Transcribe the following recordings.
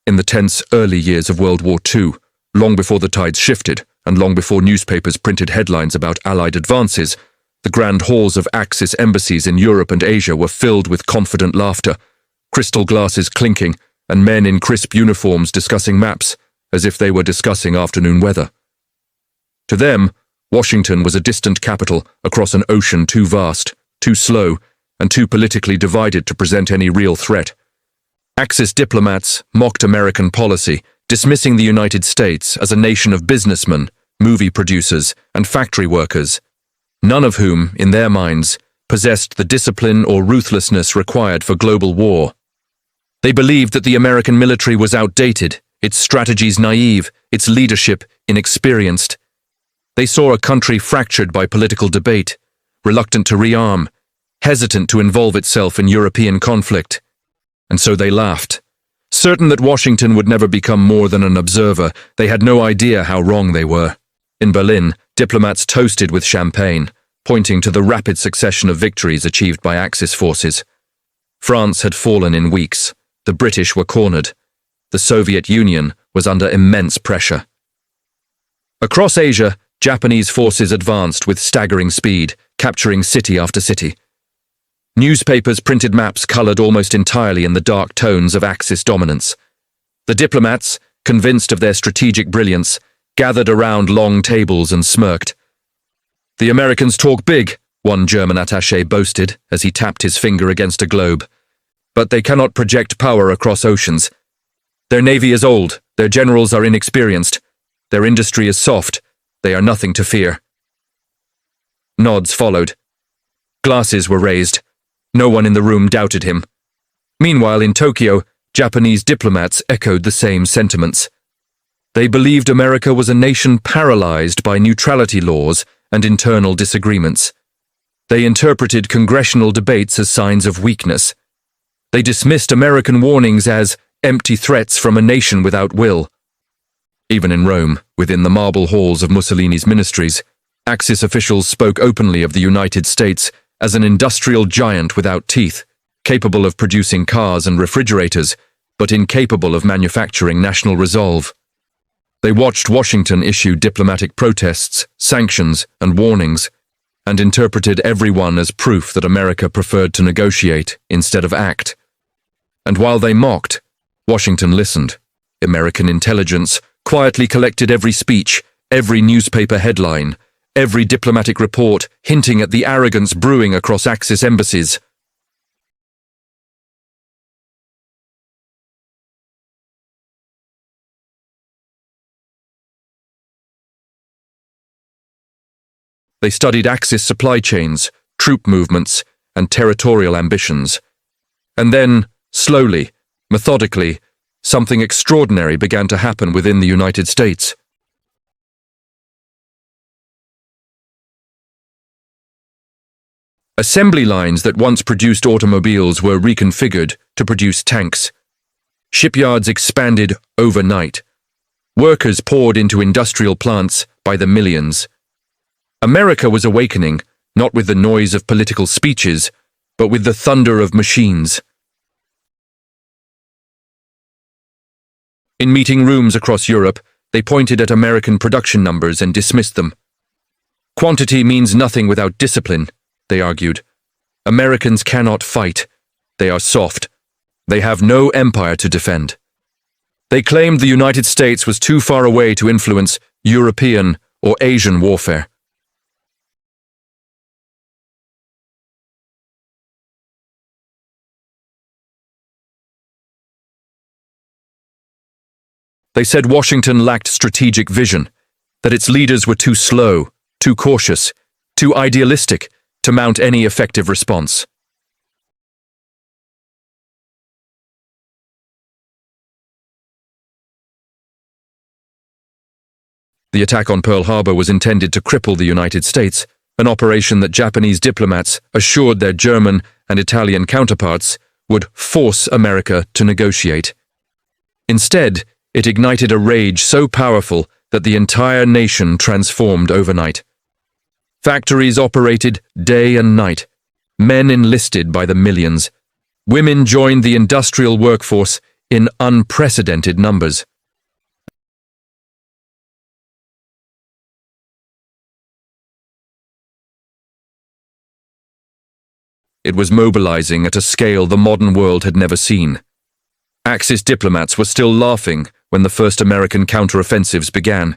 In the tense early years of World War II, long before the tides shifted, and long before newspapers printed headlines about Allied advances, the grand halls of Axis embassies in Europe and Asia were filled with confident laughter, crystal glasses clinking, and men in crisp uniforms discussing maps, as if they were discussing afternoon weather. To them, Washington was a distant capital across an ocean too vast, too slow, and too politically divided to present any real threat. Axis diplomats mocked American policy, dismissing the United States as a nation of businessmen, movie producers, and factory workers, none of whom, in their minds, possessed the discipline or ruthlessness required for global war. They believed that the American military was outdated, its strategies naive, its leadership inexperienced. They saw a country fractured by political debate, reluctant to rearm, hesitant to involve itself in European conflict. And so they laughed. Certain that Washington would never become more than an observer, they had no idea how wrong they were. In Berlin, diplomats toasted with champagne, pointing to the rapid succession of victories achieved by Axis forces. France had fallen in weeks. The British were cornered. The Soviet Union was under immense pressure. Across Asia, Japanese forces advanced with staggering speed, capturing city after city. Newspapers printed maps colored almost entirely in the dark tones of Axis dominance. The diplomats, convinced of their strategic brilliance, gathered around long tables and smirked. "The Americans talk big," one German attaché boasted as he tapped his finger against a globe. "But they cannot project power across oceans. Their navy is old, their generals are inexperienced, their industry is soft, they are nothing to fear." Nods followed. Glasses were raised. No one in the room doubted him. Meanwhile, in Tokyo, Japanese diplomats echoed the same sentiments. They believed America was a nation paralyzed by neutrality laws and internal disagreements. They interpreted congressional debates as signs of weakness. They dismissed American warnings as empty threats from a nation without will. Even in Rome, within the marble halls of Mussolini's ministries, Axis officials spoke openly of the United States as an industrial giant without teeth, capable of producing cars and refrigerators, but incapable of manufacturing national resolve. They watched Washington issue diplomatic protests, sanctions, and warnings, and interpreted every one as proof that America preferred to negotiate instead of act. And while they mocked, Washington listened. American intelligence quietly collected every speech, every newspaper headline, every diplomatic report hinting at the arrogance brewing across Axis embassies. They studied Axis supply chains, troop movements, and territorial ambitions. And then, slowly, methodically, something extraordinary began to happen within the United States. Assembly lines that once produced automobiles were reconfigured to produce tanks. Shipyards expanded overnight. Workers poured into industrial plants by the millions. America was awakening, not with the noise of political speeches, but with the thunder of machines. In meeting rooms across Europe, they pointed at American production numbers and dismissed them. "Quantity means nothing without discipline," they argued. "Americans cannot fight. They are soft. They have no empire to defend." They claimed the United States was too far away to influence European or Asian warfare. They said Washington lacked strategic vision, that its leaders were too slow, too cautious, too idealistic to mount any effective response. The attack on Pearl Harbor was intended to cripple the United States, an operation that Japanese diplomats assured their German and Italian counterparts would force America to negotiate. Instead, it ignited a rage so powerful that the entire nation transformed overnight. Factories operated day and night. Men enlisted by the millions. Women joined the industrial workforce, in unprecedented numbers. It was mobilizing at a scale the modern world had never seen. Axis diplomats were still laughing when the first American counteroffensives began.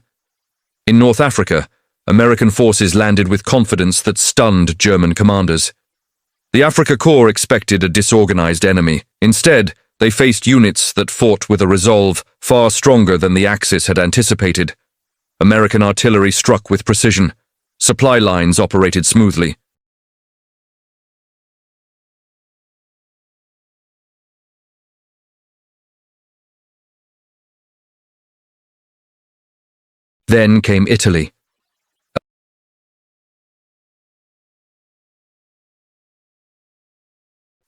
In North Africa, American forces landed with confidence that stunned German commanders. The Afrika Korps expected a disorganized enemy. Instead, they faced units that fought with a resolve far stronger than the Axis had anticipated. American artillery struck with precision. Supply lines operated smoothly. Then came Italy.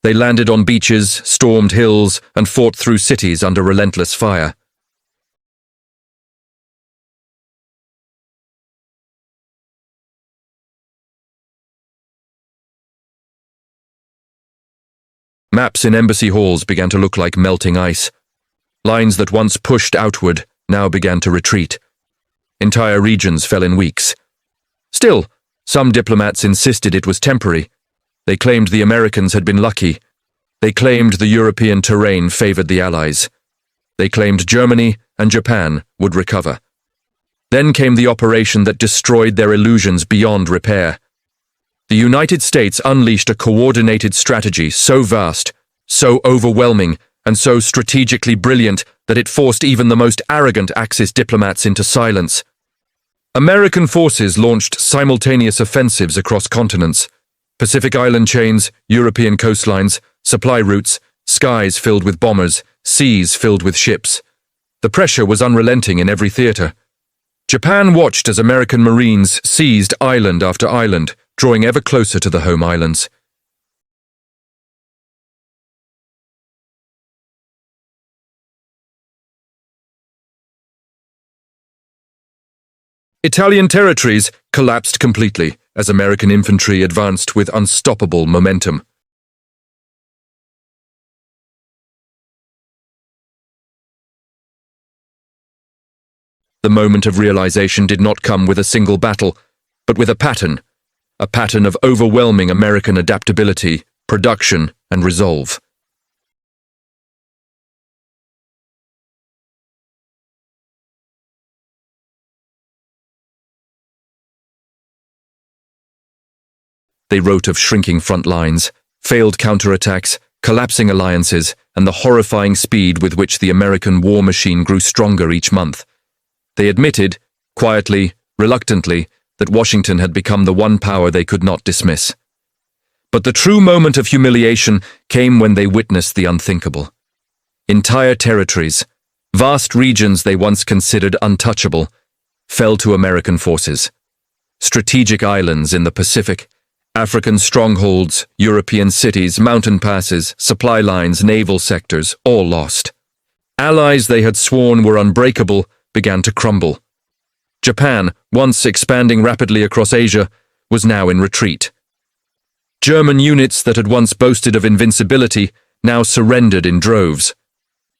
They landed on beaches, stormed hills, and fought through cities under relentless fire. Maps in embassy halls began to look like melting ice. Lines that once pushed outward now began to retreat. Entire regions fell in weeks. Still, some diplomats insisted it was temporary. They claimed the Americans had been lucky. They claimed the European terrain favored the Allies. They claimed Germany and Japan would recover. Then came the operation that destroyed their illusions beyond repair. The United States unleashed a coordinated strategy so vast, so overwhelming, and so strategically brilliant that it forced even the most arrogant Axis diplomats into silence. American forces launched simultaneous offensives across continents. Pacific island chains, European coastlines, supply routes, skies filled with bombers, seas filled with ships. The pressure was unrelenting in every theater. Japan watched as American Marines seized island after island, drawing ever closer to the home islands. Italian territories collapsed completely as American infantry advanced with unstoppable momentum. The moment of realization did not come with a single battle, but with a pattern of overwhelming American adaptability, production, and resolve. They wrote of shrinking front lines, failed counterattacks, collapsing alliances, and the horrifying speed with which the American war machine grew stronger each month. They admitted, quietly, reluctantly, that Washington had become the one power they could not dismiss. But the true moment of humiliation came when they witnessed the unthinkable. Entire territories, vast regions they once considered untouchable, fell to American forces. Strategic islands in the Pacific, African strongholds, European cities, mountain passes, supply lines, naval sectors, all lost. Allies they had sworn were unbreakable began to crumble. Japan, once expanding rapidly across Asia, was now in retreat. German units that had once boasted of invincibility now surrendered in droves.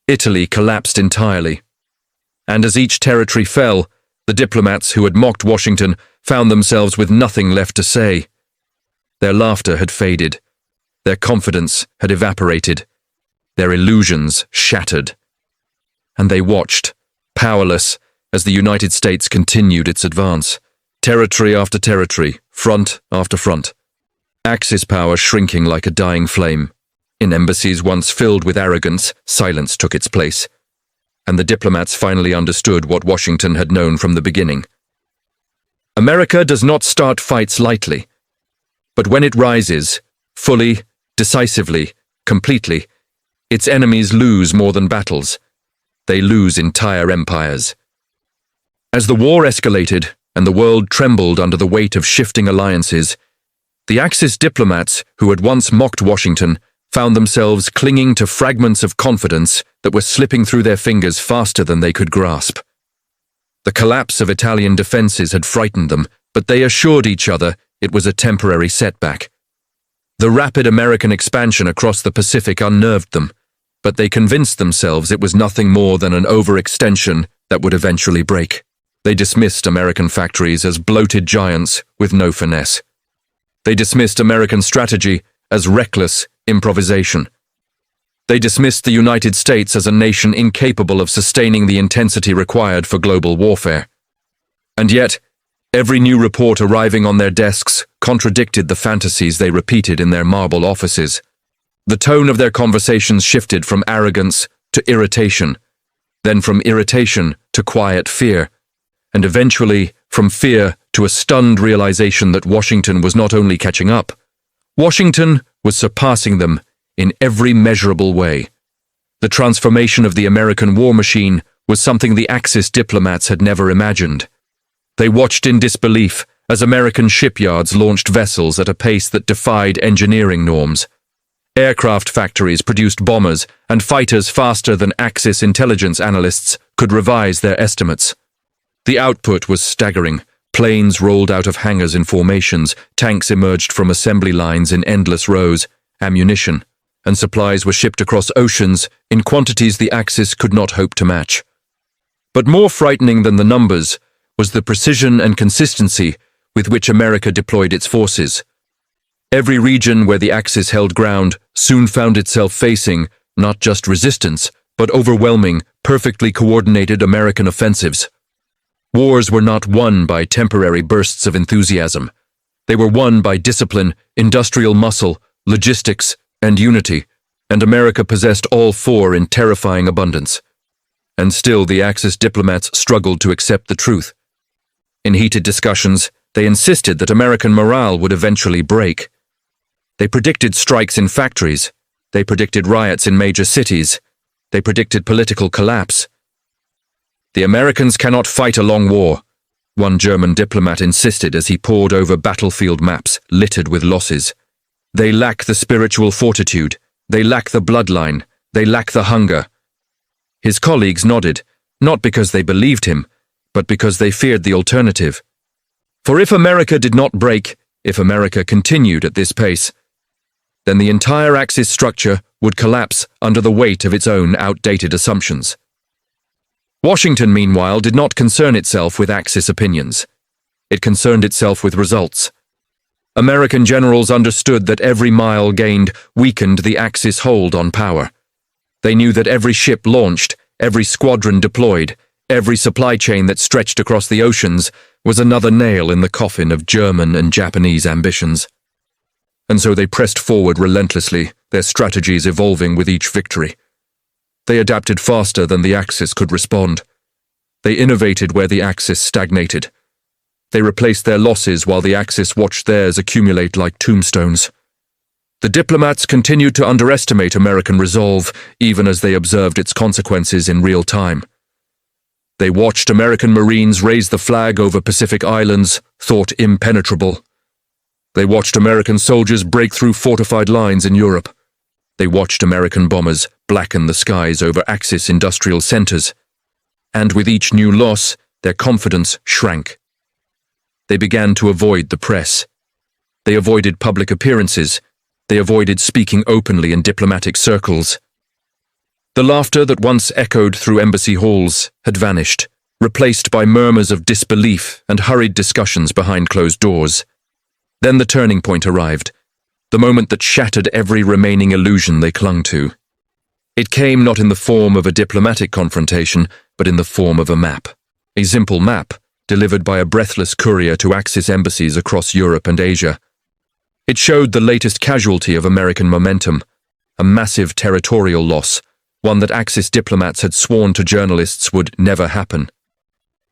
Italy collapsed entirely. And as each territory fell, the diplomats who had mocked Washington found themselves with nothing left to say. Their laughter had faded. Their confidence had evaporated. Their illusions shattered. And they watched, powerless, as the United States continued its advance. Territory after territory, front after front. Axis power shrinking like a dying flame. In embassies once filled with arrogance, silence took its place. And the diplomats finally understood what Washington had known from the beginning. America does not start fights lightly. But when it rises, fully, decisively, completely, its enemies lose more than battles. They lose entire empires. As the war escalated and the world trembled under the weight of shifting alliances, the Axis diplomats who had once mocked Washington found themselves clinging to fragments of confidence that were slipping through their fingers faster than they could grasp. The collapse of Italian defenses had frightened them, but they assured each other it was a temporary setback. The rapid American expansion across the Pacific unnerved them. but they convinced themselves it was nothing more than an overextension that would eventually break. They dismissed American factories as bloated giants with no finesse. They dismissed American strategy as reckless improvisation. They dismissed the United States as a nation incapable of sustaining the intensity required for global warfare. And yet, every new report arriving on their desks contradicted the fantasies they repeated in their marble offices. The tone of their conversations shifted from arrogance to irritation, then from irritation to quiet fear, and eventually from fear to a stunned realization that Washington was not only catching up, Washington was surpassing them in every measurable way. The transformation of the American war machine was something the Axis diplomats had never imagined. They watched in disbelief as American shipyards launched vessels at a pace that defied engineering norms. Aircraft factories produced bombers and fighters faster than Axis intelligence analysts could revise their estimates. The output was staggering. Planes rolled out of hangars in formations, tanks emerged from assembly lines in endless rows, ammunition and supplies were shipped across oceans in quantities the Axis could not hope to match. But more frightening than the numbers was the precision and consistency with which America deployed its forces. Every region where the Axis held ground soon found itself facing not just resistance, but overwhelming, perfectly coordinated American offensives. Wars were not won by temporary bursts of enthusiasm. They were won by discipline, industrial muscle, logistics, and unity, and America possessed all four in terrifying abundance. And still the Axis diplomats struggled to accept the truth. In heated discussions, they insisted that American morale would eventually break. They predicted strikes in factories. They predicted riots in major cities. They predicted political collapse. "The Americans cannot fight a long war," one German diplomat insisted as he pored over battlefield maps littered with losses. "They lack the spiritual fortitude. They lack the bloodline. They lack the hunger." His colleagues nodded, not because they believed him, but because they feared the alternative. For if America did not break, if America continued at this pace, then the entire Axis structure would collapse under the weight of its own outdated assumptions. Washington, meanwhile, did not concern itself with Axis opinions. It concerned itself with results. American generals understood that every mile gained weakened the Axis hold on power. They knew that every ship launched, every squadron deployed, every supply chain that stretched across the oceans was another nail in the coffin of German and Japanese ambitions. And so they pressed forward relentlessly, their strategies evolving with each victory. They adapted faster than the Axis could respond. They innovated where the Axis stagnated. They replaced their losses while the Axis watched theirs accumulate like tombstones. The diplomats continued to underestimate American resolve, even as they observed its consequences in real time. They watched American Marines raise the flag over Pacific islands, thought impenetrable. They watched American soldiers break through fortified lines in Europe. They watched American bombers blacken the skies over Axis industrial centers. And with each new loss, their confidence shrank. They began to avoid the press. They avoided public appearances. They avoided speaking openly in diplomatic circles. The laughter that once echoed through embassy halls had vanished, replaced by murmurs of disbelief and hurried discussions behind closed doors. Then the turning point arrived, the moment that shattered every remaining illusion they clung to. It came not in the form of a diplomatic confrontation, but in the form of a map. A simple map, delivered by a breathless courier to Axis embassies across Europe and Asia. It showed the latest casualty of American momentum, a massive territorial loss, one that Axis diplomats had sworn to journalists would never happen.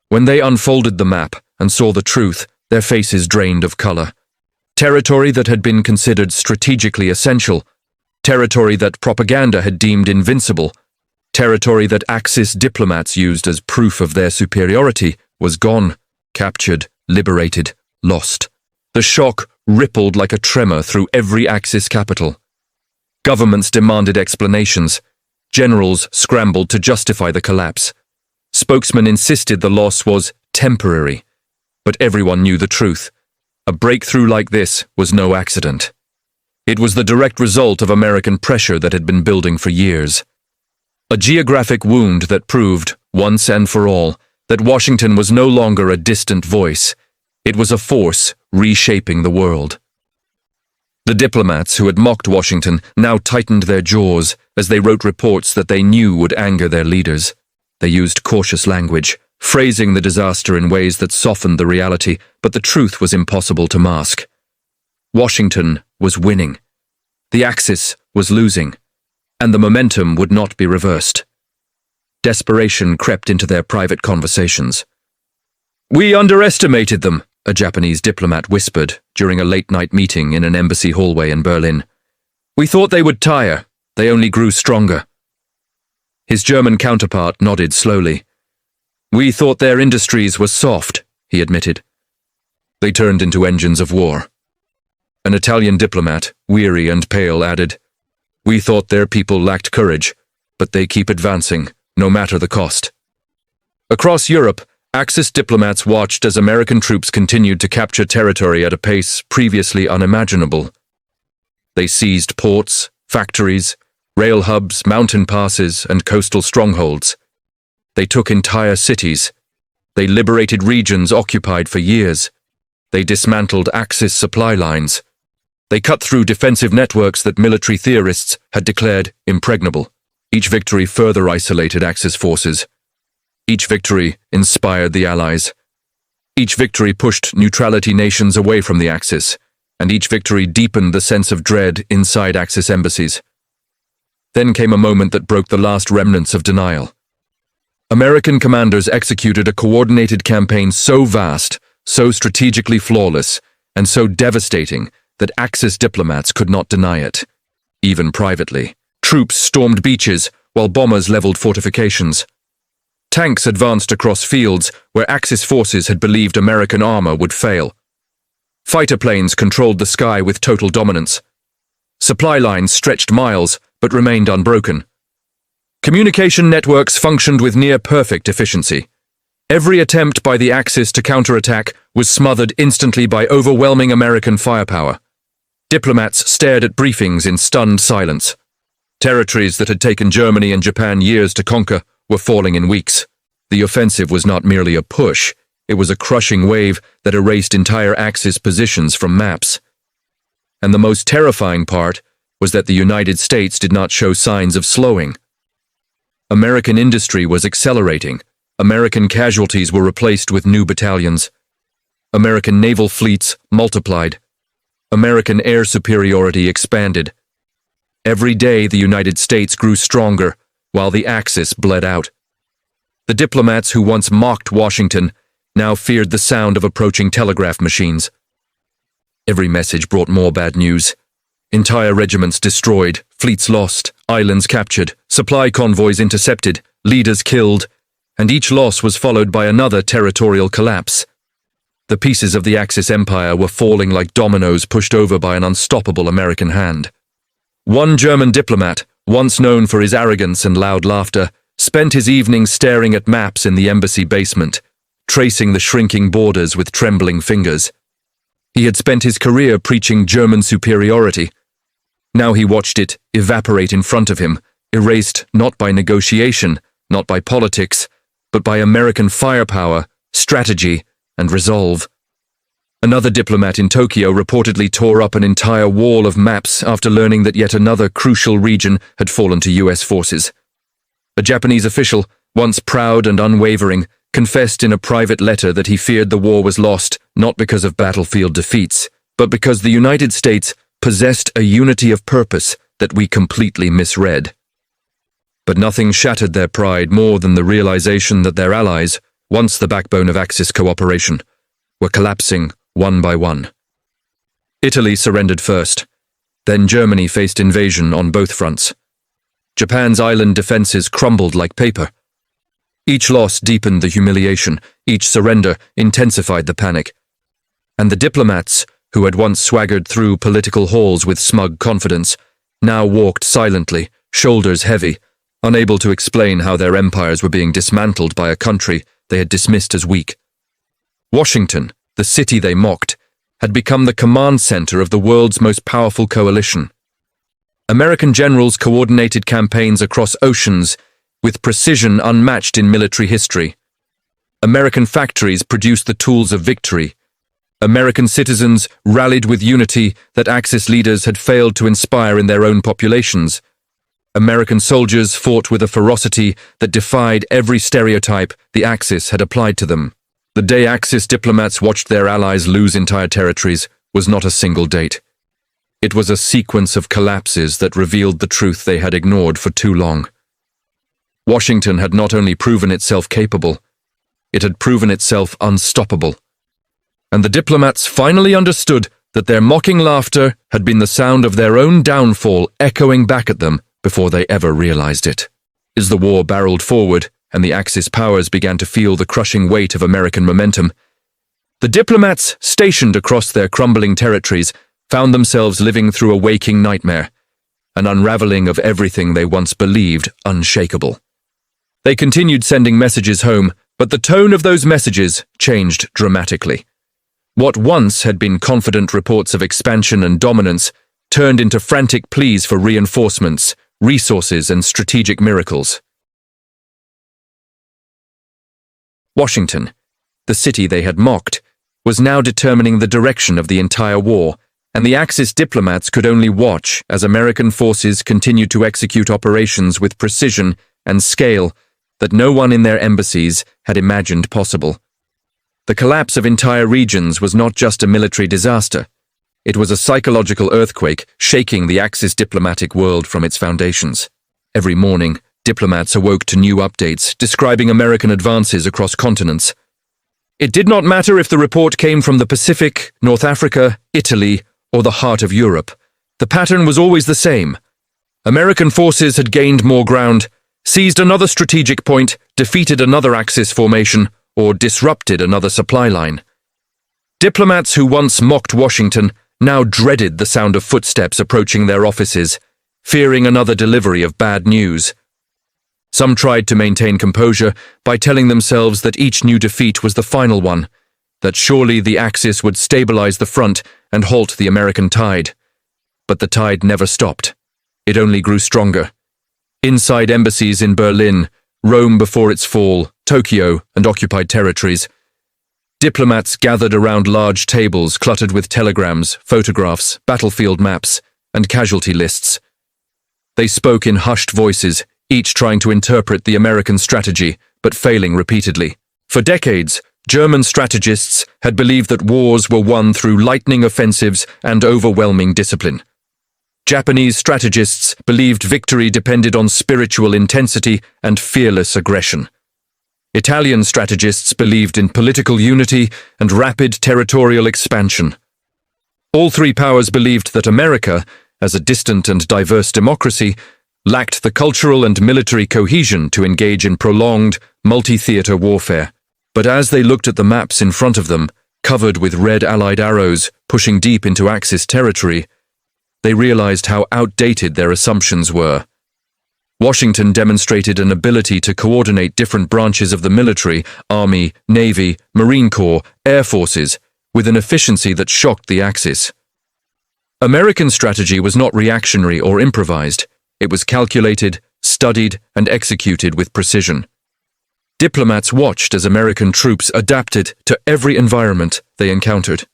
When they unfolded the map and saw the truth, their faces drained of color. Territory that had been considered strategically essential, territory that propaganda had deemed invincible, territory that Axis diplomats used as proof of their superiority, was gone, captured, liberated, lost. The shock rippled like a tremor through every Axis capital. Governments demanded explanations. Generals scrambled to justify the collapse. Spokesmen insisted the loss was temporary. But everyone knew the truth. A breakthrough like this was no accident. It was the direct result of American pressure that had been building for years. A geographic wound that proved, once and for all, that Washington was no longer a distant voice. It was a force reshaping the world. The diplomats who had mocked Washington now tightened their jaws as they wrote reports that they knew would anger their leaders. They used cautious language, phrasing the disaster in ways that softened the reality, but the truth was impossible to mask. Washington was winning. The Axis was losing, and the momentum would not be reversed. Desperation crept into their private conversations. "We underestimated them," a Japanese diplomat whispered during a late-night meeting in an embassy hallway in Berlin. "We thought they would tire. They only grew stronger." His German counterpart nodded slowly. "We thought their industries were soft," he admitted. "They turned into engines of war." An Italian diplomat, weary and pale, added, "We thought their people lacked courage, but they keep advancing, no matter the cost." Across Europe, Axis diplomats watched as American troops continued to capture territory at a pace previously unimaginable. They seized ports, factories, rail hubs, mountain passes, and coastal strongholds. They took entire cities. They liberated regions occupied for years. They dismantled Axis supply lines. They cut through defensive networks that military theorists had declared impregnable. Each victory further isolated Axis forces. Each victory inspired the Allies. Each victory pushed neutrality nations away from the Axis, and each victory deepened the sense of dread inside Axis embassies. Then came a moment that broke the last remnants of denial. American commanders executed a coordinated campaign so vast, so strategically flawless, and so devastating that Axis diplomats could not deny it, even privately. Troops stormed beaches while bombers leveled fortifications. Tanks advanced across fields where Axis forces had believed American armor would fail. Fighter planes controlled the sky with total dominance. Supply lines stretched miles but remained unbroken. Communication networks functioned with near-perfect efficiency. Every attempt by the Axis to counterattack was smothered instantly by overwhelming American firepower. Diplomats stared at briefings in stunned silence. Territories that had taken Germany and Japan years to conquer were falling in weeks. The offensive was not merely a push, it was a crushing wave that erased entire Axis positions from maps. And the most terrifying part was that the United States did not show signs of slowing. American industry was accelerating. American casualties were replaced with new battalions. American naval fleets multiplied. American air superiority expanded. Every day the United States grew stronger, while the Axis bled out. The diplomats who once mocked Washington now feared the sound of approaching telegraph machines. Every message brought more bad news. Entire regiments destroyed, fleets lost, islands captured, supply convoys intercepted, leaders killed, and each loss was followed by another territorial collapse. The pieces of the Axis empire were falling like dominoes pushed over by an unstoppable American hand. One German diplomat, once known for his arrogance and loud laughter, spent his evenings staring at maps in the embassy basement, tracing the shrinking borders with trembling fingers. He had spent his career preaching German superiority. Now he watched it evaporate in front of him, erased not by negotiation, not by politics, but by American firepower, strategy, and resolve. Another diplomat in Tokyo reportedly tore up an entire wall of maps after learning that yet another crucial region had fallen to US forces. A Japanese official, once proud and unwavering, confessed in a private letter that he feared the war was lost not because of battlefield defeats, but because the United States possessed a unity of purpose that we completely misread. But nothing shattered their pride more than the realization that their allies, once the backbone of Axis cooperation, were collapsing one by one. Italy surrendered first. Then Germany faced invasion on both fronts. Japan's island defenses crumbled like paper. Each loss deepened the humiliation, each surrender intensified the panic. And the diplomats, who had once swaggered through political halls with smug confidence, now walked silently, shoulders heavy, unable to explain how their empires were being dismantled by a country they had dismissed as weak. Washington, the city they mocked, had become the command center of the world's most powerful coalition. American generals coordinated campaigns across oceans, with precision unmatched in military history. American factories produced the tools of victory. American citizens rallied with unity that Axis leaders had failed to inspire in their own populations. American soldiers fought with a ferocity that defied every stereotype the Axis had applied to them. The day Axis diplomats watched their allies lose entire territories was not a single date. It was a sequence of collapses that revealed the truth they had ignored for too long. Washington had not only proven itself capable, it had proven itself unstoppable. And the diplomats finally understood that their mocking laughter had been the sound of their own downfall echoing back at them before they ever realized it. As the war barreled forward and the Axis powers began to feel the crushing weight of American momentum, the diplomats stationed across their crumbling territories found themselves living through a waking nightmare, an unraveling of everything they once believed unshakable. They continued sending messages home, but the tone of those messages changed dramatically. What once had been confident reports of expansion and dominance turned into frantic pleas for reinforcements, resources, and strategic miracles. Washington, the city they had mocked, was now determining the direction of the entire war, and the Axis diplomats could only watch as American forces continued to execute operations with precision and scale that no one in their embassies had imagined possible. The collapse of entire regions was not just a military disaster. It was a psychological earthquake shaking the Axis diplomatic world from its foundations. Every morning, diplomats awoke to new updates describing American advances across continents. It did not matter if the report came from the Pacific, North Africa, Italy, or the heart of Europe. The pattern was always the same. American forces had gained more ground, seized another strategic point, defeated another Axis formation, or disrupted another supply line. Diplomats who once mocked Washington now dreaded the sound of footsteps approaching their offices, fearing another delivery of bad news. Some tried to maintain composure by telling themselves that each new defeat was the final one, that surely the Axis would stabilize the front and halt the American tide. But the tide never stopped. It only grew stronger. Inside embassies in Berlin, Rome before its fall, Tokyo, and occupied territories, diplomats gathered around large tables cluttered with telegrams, photographs, battlefield maps, and casualty lists. They spoke in hushed voices, each trying to interpret the American strategy, but failing repeatedly. For decades, German strategists had believed that wars were won through lightning offensives and overwhelming discipline. Japanese strategists believed victory depended on spiritual intensity and fearless aggression. Italian strategists believed in political unity and rapid territorial expansion. All three powers believed that America, as a distant and diverse democracy, lacked the cultural and military cohesion to engage in prolonged, multi-theater warfare. But as they looked at the maps in front of them, covered with red Allied arrows pushing deep into Axis territory, they realized how outdated their assumptions were. Washington demonstrated an ability to coordinate different branches of the military, Army, Navy, Marine Corps, Air Forces, with an efficiency that shocked the Axis. American strategy was not reactionary or improvised. It was calculated, studied, and executed with precision. Diplomats watched as American troops adapted to every environment they encountered.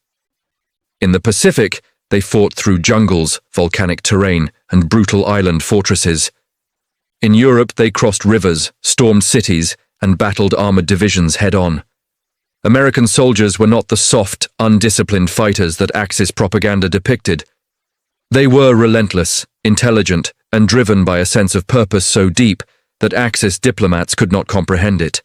In the Pacific, they fought through jungles, volcanic terrain, and brutal island fortresses. In Europe, they crossed rivers, stormed cities, and battled armored divisions head-on. American soldiers were not the soft, undisciplined fighters that Axis propaganda depicted. They were relentless, intelligent, and driven by a sense of purpose so deep that Axis diplomats could not comprehend it.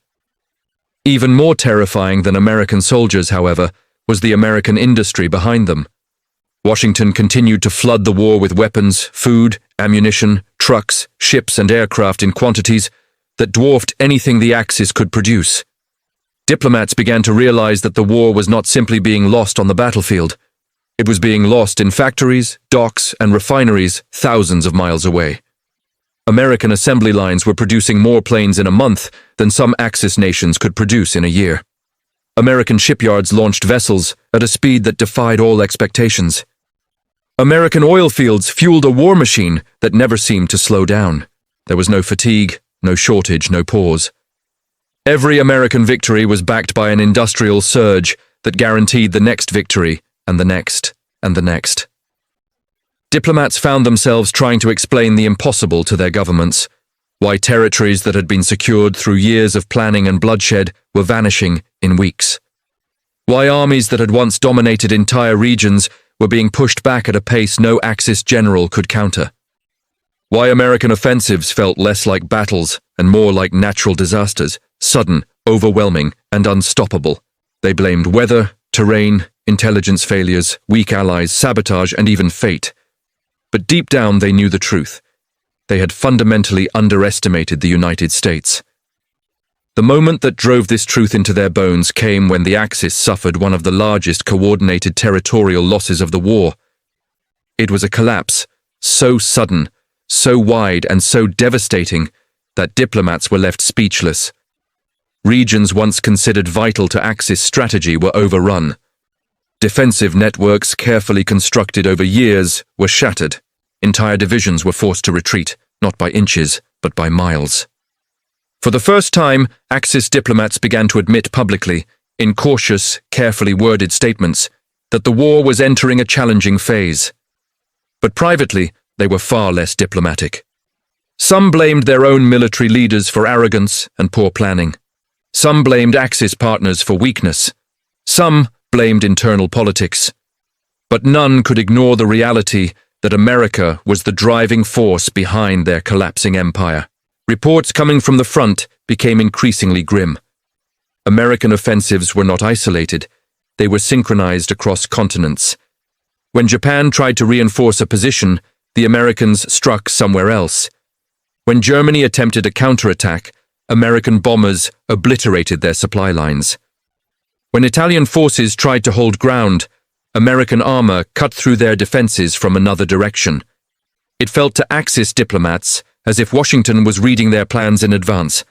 Even more terrifying than American soldiers, however, was the American industry behind them. Washington continued to flood the war with weapons, food, ammunition, trucks, ships, and aircraft in quantities that dwarfed anything the Axis could produce. Diplomats began to realize that the war was not simply being lost on the battlefield. It was being lost in factories, docks, and refineries thousands of miles away. American assembly lines were producing more planes in a month than some Axis nations could produce in a year. American shipyards launched vessels at a speed that defied all expectations. American oil fields fueled a war machine that never seemed to slow down. There was no fatigue, no shortage, no pause. Every American victory was backed by an industrial surge that guaranteed the next victory, and the next, and the next. Diplomats found themselves trying to explain the impossible to their governments, why territories that had been secured through years of planning and bloodshed were vanishing in weeks. Why armies that had once dominated entire regions were being pushed back at a pace no Axis general could counter. Why American offensives felt less like battles and more like natural disasters, sudden, overwhelming, and unstoppable. They blamed weather, terrain, intelligence failures, weak allies, sabotage, and even fate. But deep down they knew the truth. They had fundamentally underestimated the United States. The moment that drove this truth into their bones came when the Axis suffered one of the largest coordinated territorial losses of the war. It was a collapse, so sudden, so wide and so devastating that diplomats were left speechless. Regions once considered vital to Axis strategy were overrun. Defensive networks carefully constructed over years were shattered. Entire divisions were forced to retreat, not by inches, but by miles. For the first time, Axis diplomats began to admit publicly, in cautious, carefully worded statements, that the war was entering a challenging phase. But privately, they were far less diplomatic. Some blamed their own military leaders for arrogance and poor planning. Some blamed Axis partners for weakness. Some blamed internal politics. But none could ignore the reality that America was the driving force behind their collapsing empire. Reports coming from the front became increasingly grim. American offensives were not isolated. They were synchronized across continents. When Japan tried to reinforce a position, the Americans struck somewhere else. When Germany attempted a counterattack, American bombers obliterated their supply lines. When Italian forces tried to hold ground, American armor cut through their defenses from another direction. It felt to Axis diplomats as if Washington was reading their plans in advance.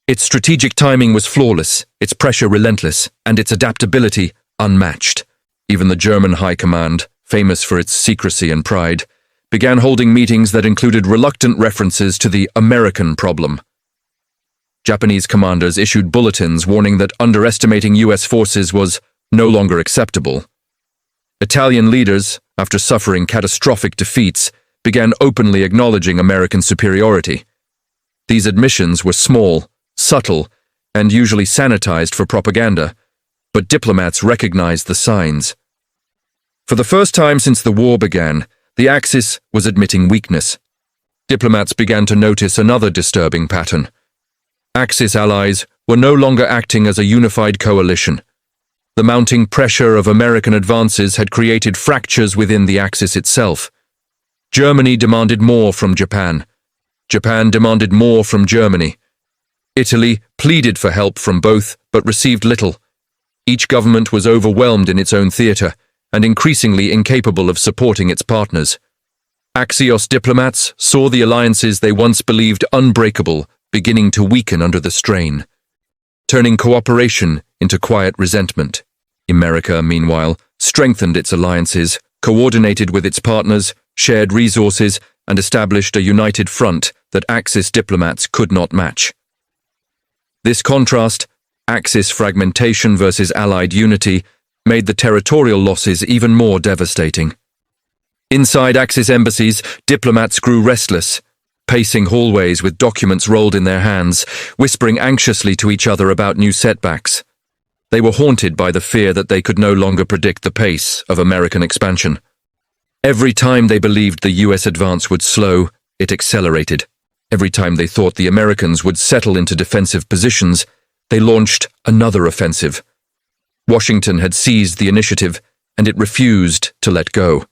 Its strategic timing was flawless, its pressure relentless, and its adaptability unmatched. Even the German High Command, famous for its secrecy and pride, began holding meetings that included reluctant references to the American problem. Japanese commanders issued bulletins warning that underestimating US forces was no longer acceptable. Italian leaders, after suffering catastrophic defeats, began openly acknowledging American superiority. These admissions were small, subtle, and usually sanitized for propaganda, but diplomats recognized the signs. For the first time since the war began, the Axis was admitting weakness. Diplomats began to notice another disturbing pattern. Axis allies were no longer acting as a unified coalition. The mounting pressure of American advances had created fractures within the Axis itself. Germany demanded more from Japan. Japan demanded more from Germany. Italy pleaded for help from both, but received little. Each government was overwhelmed in its own theater, and increasingly incapable of supporting its partners. Axios diplomats saw the alliances they once believed unbreakable beginning to weaken under the strain, turning cooperation into quiet resentment. America, meanwhile, strengthened its alliances, coordinated with its partners, shared resources, and established a united front that Axis diplomats could not match. This contrast, Axis fragmentation versus Allied unity, made the territorial losses even more devastating. Inside Axis embassies, diplomats grew restless, pacing hallways with documents rolled in their hands, whispering anxiously to each other about new setbacks. They were haunted by the fear that they could no longer predict the pace of American expansion. Every time they believed the US advance would slow, it accelerated. Every time they thought the Americans would settle into defensive positions, they launched another offensive. Washington had seized the initiative, and it refused to let go.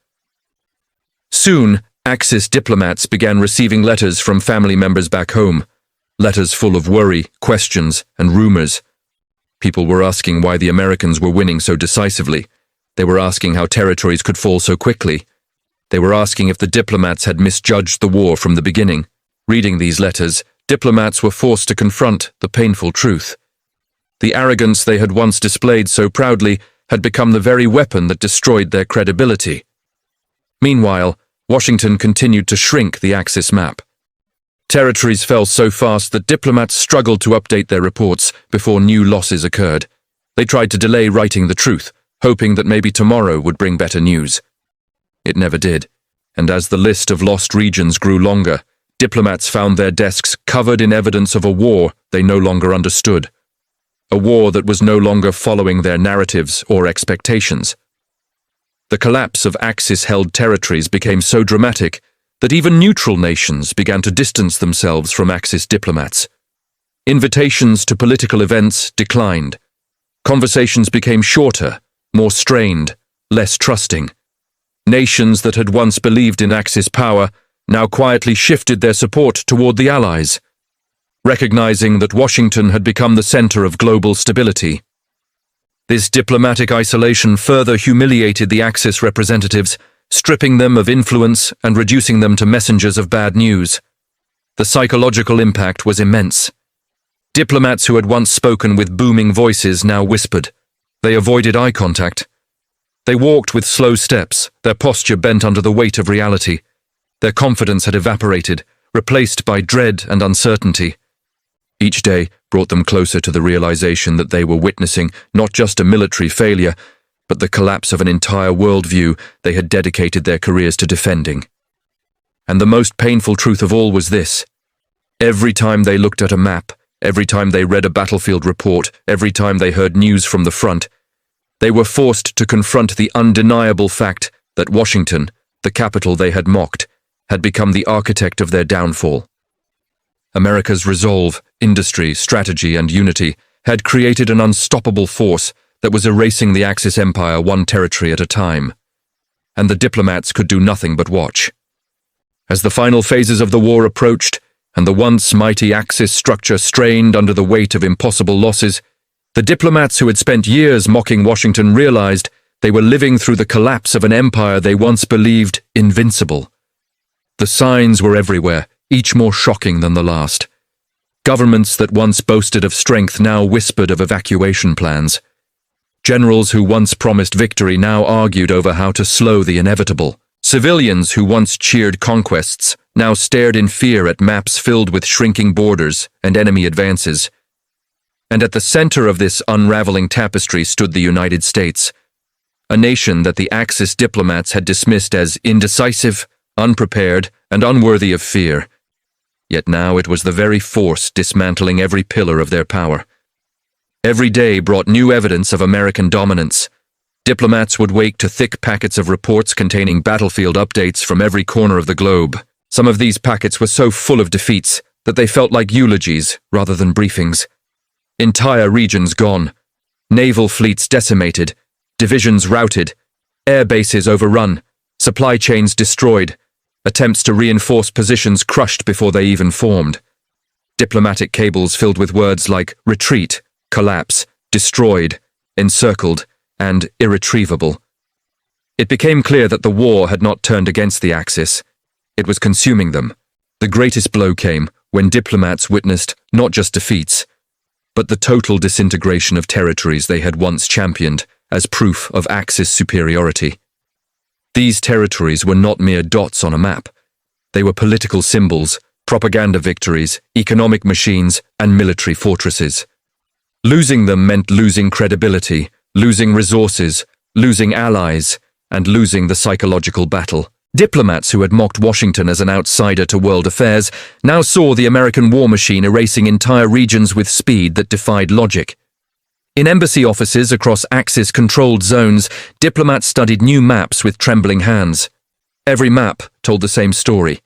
Soon, Axis diplomats began receiving letters from family members back home, letters full of worry, questions, and rumors. People were asking why the Americans were winning so decisively. They were asking how territories could fall so quickly. They were asking if the diplomats had misjudged the war from the beginning. Reading these letters, diplomats were forced to confront the painful truth. The arrogance they had once displayed so proudly had become the very weapon that destroyed their credibility. Meanwhile, Washington continued to shrink the Axis map. Territories fell so fast that diplomats struggled to update their reports before new losses occurred. They tried to delay writing the truth, hoping that maybe tomorrow would bring better news. It never did, and as the list of lost regions grew longer, diplomats found their desks covered in evidence of a war they no longer understood. A war that was no longer following their narratives or expectations. The collapse of Axis-held territories became so dramatic that even neutral nations began to distance themselves from Axis diplomats. Invitations to political events declined. Conversations became shorter, more strained, less trusting. Nations that had once believed in Axis power now quietly shifted their support toward the Allies, recognizing that Washington had become the center of global stability. This diplomatic isolation further humiliated the Axis representatives, stripping them of influence and reducing them to messengers of bad news. The psychological impact was immense. Diplomats who had once spoken with booming voices now whispered. They avoided eye contact. They walked with slow steps, their posture bent under the weight of reality. Their confidence had evaporated, replaced by dread and uncertainty. Each day brought them closer to the realization that they were witnessing not just a military failure, but the collapse of an entire worldview they had dedicated their careers to defending. And the most painful truth of all was this. Every time they looked at a map, every time they read a battlefield report, every time they heard news from the front, they were forced to confront the undeniable fact that Washington, the capital they had mocked, had become the architect of their downfall. America's resolve, industry, strategy, and unity had created an unstoppable force that was erasing the Axis empire one territory at a time. And the diplomats could do nothing but watch. As the final phases of the war approached, and the once mighty Axis structure strained under the weight of impossible losses, the diplomats who had spent years mocking Washington realized they were living through the collapse of an empire they once believed invincible. The signs were everywhere, each more shocking than the last. Governments that once boasted of strength now whispered of evacuation plans. Generals who once promised victory now argued over how to slow the inevitable. Civilians who once cheered conquests now stared in fear at maps filled with shrinking borders and enemy advances. And at the center of this unraveling tapestry stood the United States, a nation that the Axis diplomats had dismissed as indecisive, unprepared, and unworthy of fear. Yet now it was the very force dismantling every pillar of their power. Every day brought new evidence of American dominance. Diplomats would wake to thick packets of reports containing battlefield updates from every corner of the globe. Some of these packets were so full of defeats that they felt like eulogies rather than briefings. Entire regions gone, naval fleets decimated, divisions routed, air bases overrun, supply chains destroyed, attempts to reinforce positions crushed before they even formed. Diplomatic cables filled with words like retreat, collapse, destroyed, encircled, and irretrievable. It became clear that the war had not turned against the Axis. It was consuming them. The greatest blow came when diplomats witnessed not just defeats, but the total disintegration of territories they had once championed as proof of Axis superiority. These territories were not mere dots on a map. They were political symbols, propaganda victories, economic machines, and military fortresses. Losing them meant losing credibility, losing resources, losing allies, and losing the psychological battle. Diplomats who had mocked Washington as an outsider to world affairs now saw the American war machine erasing entire regions with speed that defied logic. In embassy offices across Axis-controlled zones, diplomats studied new maps with trembling hands. Every map told the same story.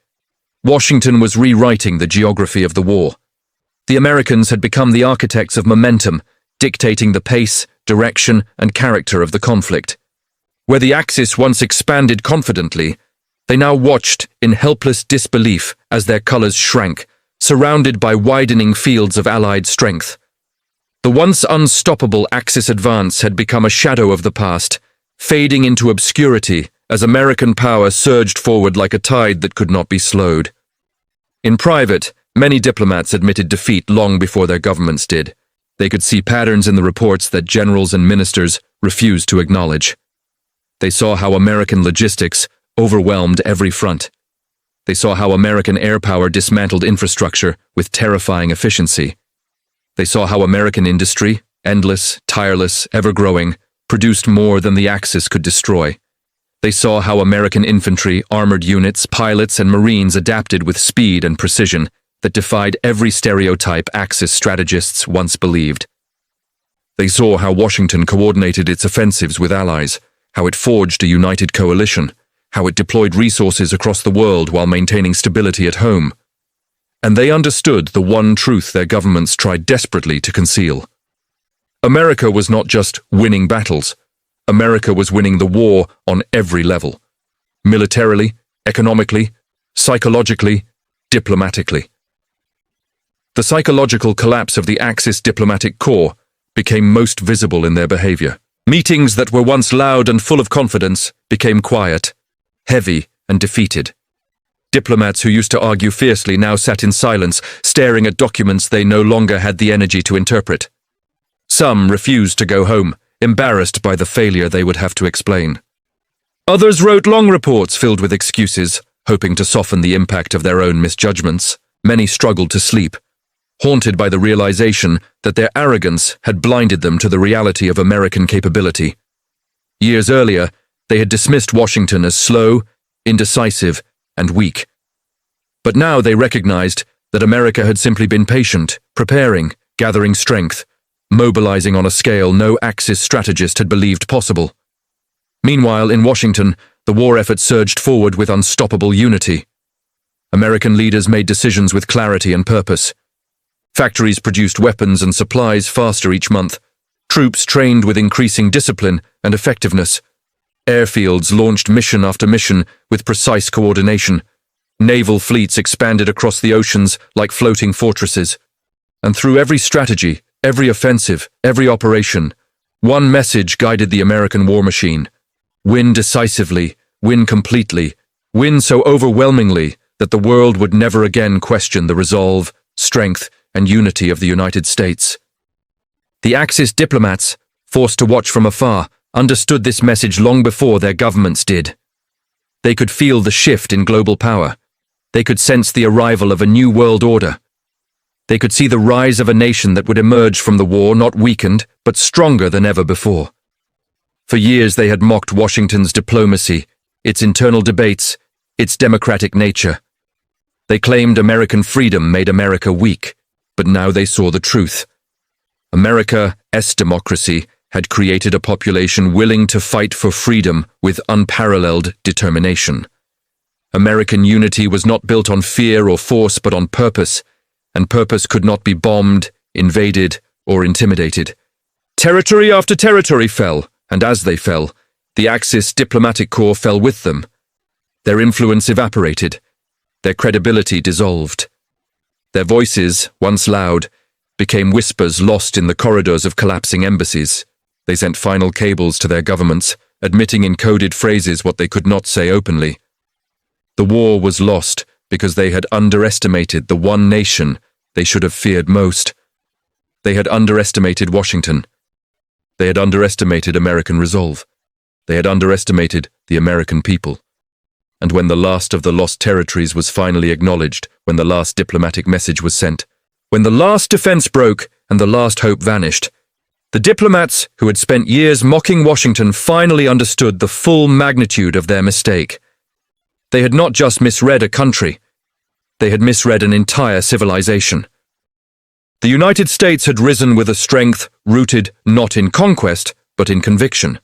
Washington was rewriting the geography of the war. The Americans had become the architects of momentum, dictating the pace, direction, and character of the conflict. Where the Axis once expanded confidently, they now watched in helpless disbelief as their colors shrank, surrounded by widening fields of Allied strength. The once unstoppable Axis advance had become a shadow of the past, fading into obscurity as American power surged forward like a tide that could not be slowed. In private, many diplomats admitted defeat long before their governments did. They could see patterns in the reports that generals and ministers refused to acknowledge. They saw how American logistics overwhelmed every front. They saw how American air power dismantled infrastructure with terrifying efficiency. They saw how American industry, endless, tireless, ever-growing, produced more than the Axis could destroy. They saw how American infantry, armored units, pilots, and Marines adapted with speed and precision that defied every stereotype Axis strategists once believed. They saw how Washington coordinated its offensives with allies, how it forged a united coalition, how it deployed resources across the world while maintaining stability at home. And they understood the one truth their governments tried desperately to conceal. America was not just winning battles. America was winning the war on every level. Militarily, economically, psychologically, diplomatically. The psychological collapse of the Axis diplomatic corps became most visible in their behavior. Meetings that were once loud and full of confidence became quiet, heavy, and defeated. Diplomats who used to argue fiercely now sat in silence, staring at documents they no longer had the energy to interpret. Some refused to go home, embarrassed by the failure they would have to explain. Others wrote long reports filled with excuses, hoping to soften the impact of their own misjudgments. Many struggled to sleep, haunted by the realization that their arrogance had blinded them to the reality of American capability. Years earlier, they had dismissed Washington as slow, indecisive, and weak. But now they recognized that America had simply been patient, preparing, gathering strength, mobilizing on a scale no Axis strategist had believed possible. Meanwhile, in Washington, the war effort surged forward with unstoppable unity. American leaders made decisions with clarity and purpose. Factories produced weapons and supplies faster each month. Troops trained with increasing discipline and effectiveness. Airfields launched mission after mission with precise coordination. Naval fleets expanded across the oceans like floating fortresses. And through every strategy, every offensive, every operation, one message guided the American war machine. Win decisively, win completely, win so overwhelmingly that the world would never again question the resolve, strength, and unity of the United States. The Axis diplomats, forced to watch from afar, understood this message long before their governments did. They could feel the shift in global power. They could sense the arrival of a new world order. They could see the rise of a nation that would emerge from the war not weakened, but stronger than ever before. For years they had mocked Washington's diplomacy, its internal debates, its democratic nature. They claimed American freedom made America weak, but now they saw the truth. America's democracy had created a population willing to fight for freedom with unparalleled determination. American unity was not built on fear or force but on purpose, and purpose could not be bombed, invaded, or intimidated. Territory after territory fell, and as they fell, the Axis diplomatic corps fell with them. Their influence evaporated, their credibility dissolved. Their voices, once loud, became whispers lost in the corridors of collapsing embassies. They sent final cables to their governments, admitting in coded phrases what they could not say openly. The war was lost because they had underestimated the one nation they should have feared most. They had underestimated Washington. They had underestimated American resolve. They had underestimated the American people. And when the last of the lost territories was finally acknowledged, when the last diplomatic message was sent, when the last defense broke and the last hope vanished, the diplomats who had spent years mocking Washington finally understood the full magnitude of their mistake. They had not just misread a country, they had misread an entire civilization. The United States had risen with a strength rooted not in conquest, but in conviction.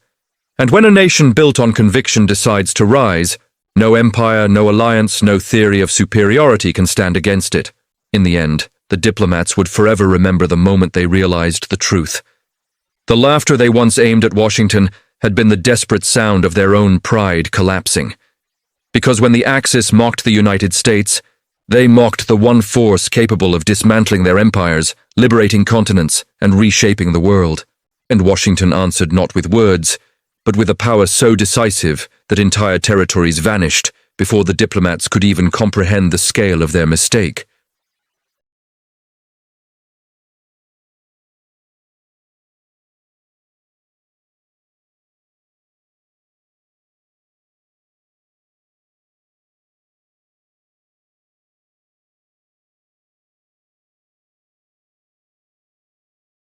And when a nation built on conviction decides to rise, no empire, no alliance, no theory of superiority can stand against it. In the end, the diplomats would forever remember the moment they realized the truth. The laughter they once aimed at Washington had been the desperate sound of their own pride collapsing. Because when the Axis mocked the United States, they mocked the one force capable of dismantling their empires, liberating continents, and reshaping the world. And Washington answered not with words, but with a power so decisive that entire territories vanished before the diplomats could even comprehend the scale of their mistake.